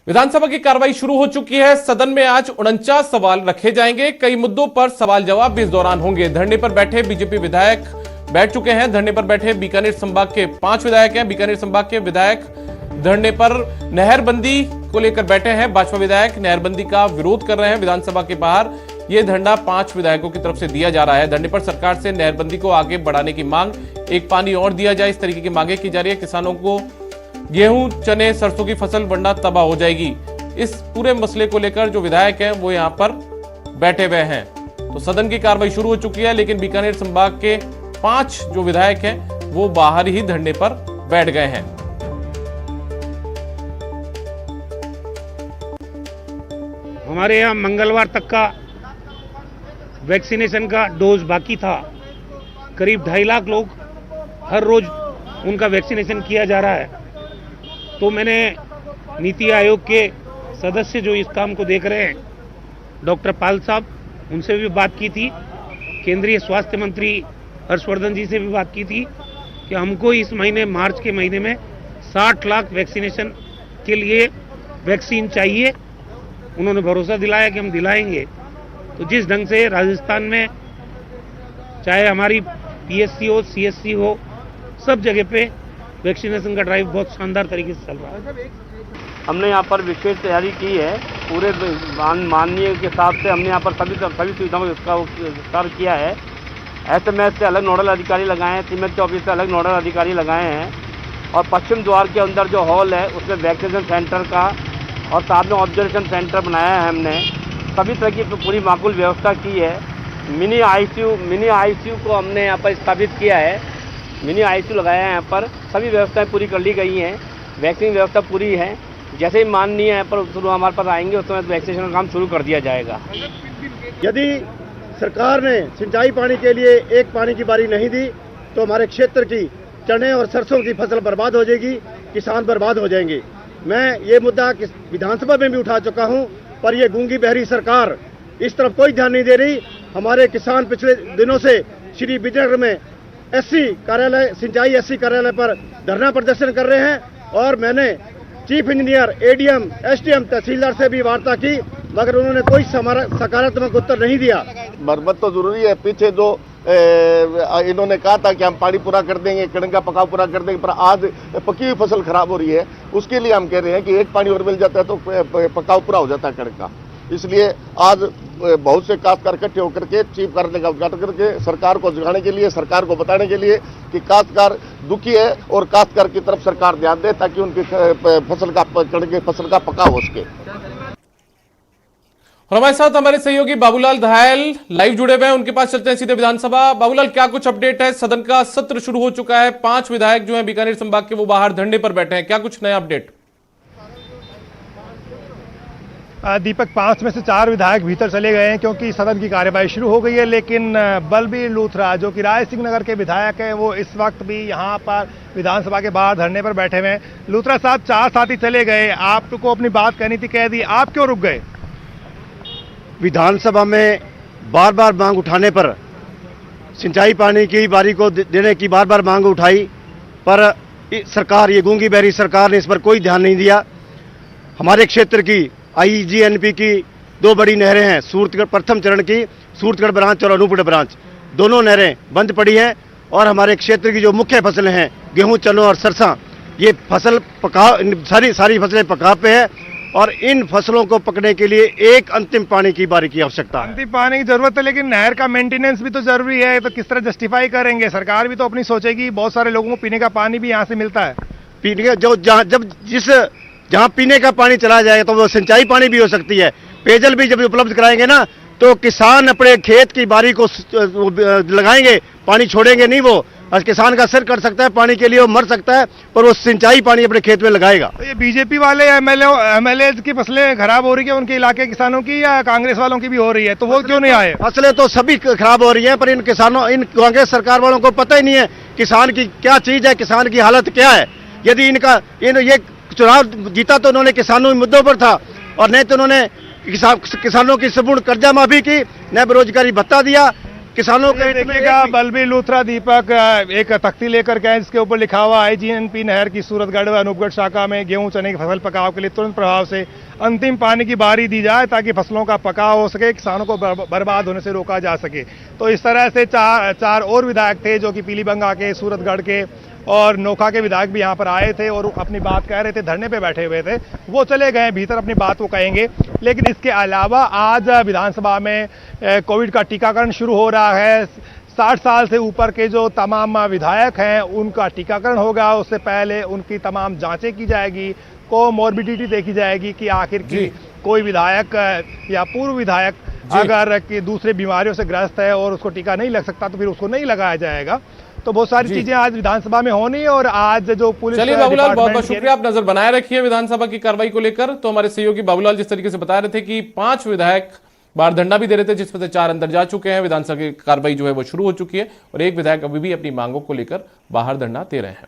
विधानसभा की कार्रवाई शुरू हो चुकी है। सदन में आज 49 सवाल रखे जाएंगे। कई मुद्दों पर सवाल जवाब भी इस दौरान होंगे। धरने पर बैठे बीजेपी विधायक बैठ चुके हैं। धरने पर बैठे बीकानेर संभाग के 5 विधायक हैं। बीकानेर संभाग के विधायक धरने पर नहरबंदी को लेकर बैठे हैं। भाजपा विधायक नहरबंदी का विरोध कर रहे हैं विधानसभा के बाहर। यह धरना 5 विधायकों की तरफ से दिया जा रहा है। धरने पर सरकार से नहरबंदी को आगे बढ़ाने की मांग, एक पानी और दिया जाए, इस तरीके की मांगे की जा रही है। किसानों को गेहूं, चने, सरसों की फसल वरना तबाह हो जाएगी। इस पूरे मसले को लेकर जो विधायक हैं वो यहां पर बैठे हुए हैं। तो सदन की कार्रवाई शुरू हो चुकी है, लेकिन बीकानेर संभाग के 5 जो विधायक हैं वो बाहर ही धरने पर बैठ गए हैं। हमारे यहाँ मंगलवार तक का वैक्सीनेशन का डोज बाकी था। करीब 2.5 लाख लोग हर रोज उनका वैक्सीनेशन किया जा रहा है। तो मैंने नीति आयोग के सदस्य जो इस काम को देख रहे हैं, डॉक्टर पाल साहब, उनसे भी बात की थी। केंद्रीय स्वास्थ्य मंत्री हर्षवर्धन जी से भी बात की थी कि हमको इस महीने, मार्च के महीने में 60 लाख वैक्सीनेशन के लिए वैक्सीन चाहिए। उन्होंने भरोसा दिलाया कि हम दिलाएंगे। तो जिस ढंग से राजस्थान में चाहे हमारी पीएससी हो, सीएससी हो, सब जगह पे वैक्सीनेशन का ड्राइव बहुत शानदार तरीके से चल रहा है। हमने यहाँ पर विशेष तैयारी की है। पूरे माननीय के हिसाब से हमने यहाँ पर सभी सुविधाओं का विस्तार किया है। एसएमएस से अलग नोडल अधिकारी लगाए हैं, सीमेंट के ऑफिस से अलग नोडल अधिकारी लगाए हैं और पश्चिम द्वार के अंदर जो हॉल है उसमें वैक्सीनेशन सेंटर का और साथ में ऑब्जर्वेशन सेंटर बनाया है। हमने सभी तरह की पूरी माकूल व्यवस्था की है। मिनी आईसीयू को हमने यहाँ पर स्थापित किया है। मिनी आईसीयू लगाया है यहाँ पर। सभी व्यवस्थाएं पूरी कर ली गई हैं। वैक्सीन व्यवस्था पूरी है। जैसे ही माननीय यहाँ पर शुरू हमारे पास आएंगे उस समय वैक्सीनेशन का काम शुरू कर दिया जाएगा। यदि सरकार ने सिंचाई पानी के लिए एक पानी की बारी नहीं दी तो हमारे क्षेत्र की चने और सरसों की फसल बर्बाद हो जाएगी, किसान बर्बाद हो जाएंगे। मैं ये मुद्दा विधानसभा में भी उठा चुका हूँ, पर यह गूंगी बहरी सरकार इस तरफ कोई ध्यान नहीं दे रही। हमारे किसान पिछले दिनों से श्री विजयनगर में एससी कार्यालय, सिंचाई एससी कार्यालय पर धरना प्रदर्शन कर रहे हैं और मैंने चीफ इंजीनियर, एडीएम, एसडीएम, तहसीलदार से भी वार्ता की, मगर उन्होंने कोई सकारात्मक उत्तर नहीं दिया। मरम्मत तो जरूरी है। पीछे जो इन्होंने कहा था कि हम पानी पूरा कर देंगे, कणक का पकाव पूरा कर देंगे, पर आज पकी हुई फसल खराब हो रही है। उसके लिए हम कह रहे हैं कि एक पानी और मिल जाता है तो पकाव पूरा हो जाता है कणक का। इसलिए आज बहुत से काश्तकार इकट्ठे होकर के चीफ कार्यालय का उद्घाटन करके सरकार को जगाने के लिए, सरकार को बताने के लिए कि काश्तकार दुखी है और काश्तकार की तरफ सरकार ध्यान दे ताकि उनकी फसल का, कणक की फसल का पकाव हो सके। और हमारे साथ हमारे सहयोगी बाबूलाल दहायल लाइव जुड़े हुए हैं। उनके पास चलते हैं सीधे विधानसभा। बाबूलाल, क्या कुछ अपडेट है? सदन का सत्र शुरू हो चुका है। 5 विधायक जो हैं बीकानेर संभाग के वो बाहर धरने पर बैठे हैं। क्या कुछ नया अपडेट? दीपक, 5 में से 4 विधायक भीतर चले गए हैं क्योंकि सदन की कार्यवाही शुरू हो गई है। लेकिन बलबीर लूथरा जो कि राय सिंह नगर के विधायक हैं, वो इस वक्त भी यहाँ पर विधानसभा के बाहर धरने पर बैठे हुए हैं। लूथरा साहब, 4 साथी चले गए, आपको अपनी बात कहनी थी, कह दी, आप क्यों रुक गए? विधानसभा में बार बार मांग उठाने पर, सिंचाई पानी की बारी को देने की बार बार मांग उठाई, पर सरकार, ये गूंगी बहरी सरकार ने इस पर कोई ध्यान नहीं दिया। हमारे क्षेत्र की आईजीएनपी की 2 बड़ी नहरें हैं, सूरतगढ़ प्रथम चरण की सूरतगढ़ ब्रांच और अनूपगढ़ ब्रांच, दोनों नहरें बंद पड़ी हैं। और हमारे क्षेत्र की जो मुख्य फसलें हैं, गेहूं, चनों और सरसा, ये फसल सारी फसलें पकाव पे है और इन फसलों को पकने के लिए एक अंतिम पानी की बारी की आवश्यकता है। अंतिम पानी की जरूरत है, लेकिन नहर का मेंटेनेंस भी तो जरूरी है। तो किस तरह जस्टिफाई करेंगे? सरकार भी तो अपनी सोचेगी। बहुत सारे लोगों को पीने का पानी भी यहाँ से मिलता है। पीने का जहाँ पीने का पानी चला जाएगा तो वो सिंचाई पानी भी हो सकती है। पेयजल भी जब उपलब्ध कराएंगे ना तो किसान अपने खेत की बारी को लगाएंगे, पानी छोड़ेंगे नहीं। वो आज किसान का सिर कट सकता है पानी के लिए, वो मर सकता है, पर वो सिंचाई पानी अपने खेत में लगाएगा। तो ये बीजेपी वाले एमएलए की फसलें खराब हो रही है उनके इलाके किसानों की, या कांग्रेस वालों की भी हो रही है? तो वो क्यों नहीं आए? फसलें तो सभी खराब हो रही हैं, पर इन कांग्रेस सरकार वालों को पता ही नहीं है किसान की क्या चीज है, किसान की हालत क्या है। यदि ये चुनाव जीता तो उन्होंने किसानों के मुद्दों पर था, और नहीं तो उन्होंने किसानों की संपूर्ण कर्जा माफी की, न बेरोजगारी भत्ता दिया, किसानों के हित में देखिएगा, बलबीर लूथरा दीपक एक तख्ती लेकर गए जिसके ऊपर लिखा हुआ आईजीएनपी नहर की सूरतगढ़ व अनूपगढ़ शाखा में गेहूं चने की फसल पकाव के लिए तुरंत प्रभाव से अंतिम पानी की बारी दी जाए ताकि फसलों का पकाव हो सके, किसानों को बर्बाद होने से रोका जा सके। तो इस तरह से चार और विधायक थे जो कि पीलीबंगा के, सूरतगढ़ के और नोखा के विधायक भी यहाँ पर आए थे और अपनी बात कह रहे थे, धरने पे बैठे हुए थे। वो चले गए भीतर, अपनी बात वो कहेंगे। लेकिन इसके अलावा आज विधानसभा में कोविड का टीकाकरण शुरू हो रहा है। 60 साल से ऊपर के जो तमाम विधायक हैं उनका टीकाकरण होगा। उससे पहले उनकी तमाम जांचें की जाएगी, कोमॉर्बिडिटी देखी जाएगी कि आखिर की कोई विधायक या पूर्व विधायक अगर कि दूसरे बीमारियों से ग्रस्त है और उसको टीका नहीं लग सकता तो फिर उसको नहीं लगाया जाएगा। तो बहुत सारी चीजें आज विधानसभा में होनी। और आज जो पुलिस, चलिए बाबूलाल, बहुत बहुत शुक्रिया, आप नजर बनाए रखिए विधानसभा की कार्रवाई को लेकर। तो हमारे सहयोगी बाबूलाल जिस तरीके से बता रहे थे कि 5 विधायक बाहर धरना भी दे रहे थे, जिसमें से 4 अंदर जा चुके हैं, विधानसभा की कार्रवाई जो है वो शुरू हो चुकी है और एक विधायक अभी भी अपनी मांगों को लेकर बाहर धरना दे रहे हैं।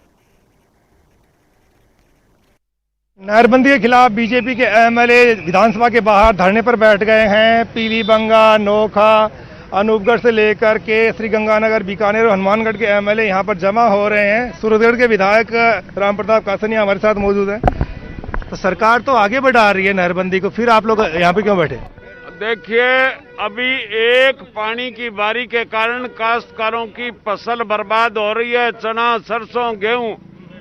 नहरबंदी के खिलाफ बीजेपी के एमएलए विधानसभा के बाहर धरने पर बैठ गए हैं। पीलीबंगा, नोखा, अनूपगढ़ से लेकर के श्रीगंगानगर, बीकानेर और हनुमानगढ़ के एमएलए यहां पर जमा हो रहे हैं। सूरतगढ़ के विधायक राम प्रताप कासनिया हमारे साथ मौजूद हैं। तो सरकार तो आगे बढ़ा रही है नहरबंदी को, फिर आप लोग यहाँ पे क्यों बैठे? देखिए, अभी एक पानी की बारी के कारण काश्तकारों की फसल बर्बाद हो रही है। चना, सरसों, गेहूं,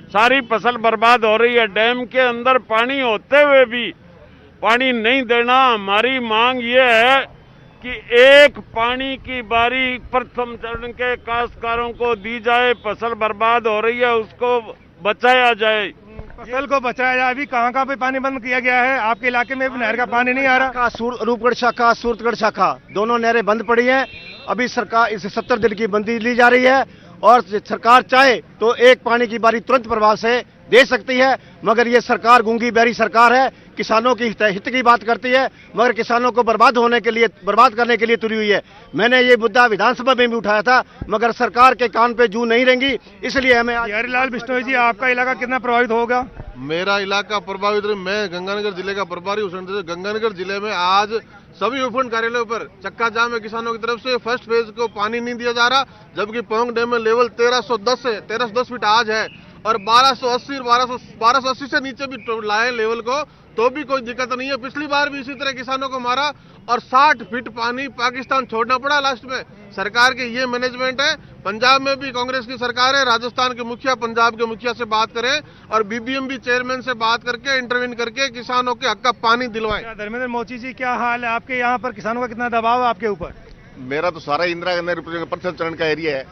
सारी फसल बर्बाद हो रही है। डैम के अंदर पानी होते हुए भी पानी नहीं देना। हमारी मांग ये है कि एक पानी की बारी प्रथम चरण के काश्तकारों को दी जाए। फसल बर्बाद हो रही है, उसको बचाया जाए। फसल को बचाया जाए। अभी कहाँ पे पानी बंद किया गया है? आपके इलाके में भी नहर का पानी नहीं आ रहा? अनूपगढ़ शाखा, सूरतगढ़ शाखा दोनों नहरें बंद पड़ी हैं। अभी सरकार इसे 70 दिन की बंदी ली जा रही है और सरकार चाहे तो एक पानी की बारी तुरंत प्रभाव से दे सकती है, मगर ये सरकार गूंगी बहरी सरकार है। किसानों की हित की बात करती है मगर किसानों को बर्बाद करने के लिए तुरी हुई है। मैंने ये मुद्दा विधानसभा में भी उठाया था मगर सरकार के कान पे जू नहीं रेंगी, इसलिए हमें। हरिलाल बिश्नोई जी, आपका इलाका कितना प्रभावित होगा? मेरा इलाका प्रभावित, मैं गंगानगर जिले का प्रभारी हूँ। गंगानगर जिले में आज सभी उपखंड कार्यालयों पर चक्का जाम है किसानों की तरफ से। फर्स्ट फेज को पानी नहीं दिया जा रहा, जबकि पोंग डैम में लेवल 1310 फीट आज है और 1280 से नीचे भी लाए लेवल को, तो भी कोई दिक्कत नहीं है। पिछली बार भी इसी तरह किसानों को मारा और 60 फीट पानी पाकिस्तान छोड़ना पड़ा लास्ट में। सरकार की ये मैनेजमेंट है। पंजाब में भी कांग्रेस की सरकार है। राजस्थान के मुखिया पंजाब के मुखिया से बात करें और बीबीएमबी चेयरमैन से बात करके इंटरवीन करके किसानों के हक का पानी दिलवाएं। धर्मेंद्र मोची जी, क्या हाल है आपके यहाँ पर? किसानों का कितना दबाव है आपके ऊपर? मेरा तो सारा इंदिरा गांधी प्रथम चरण का एरिया है।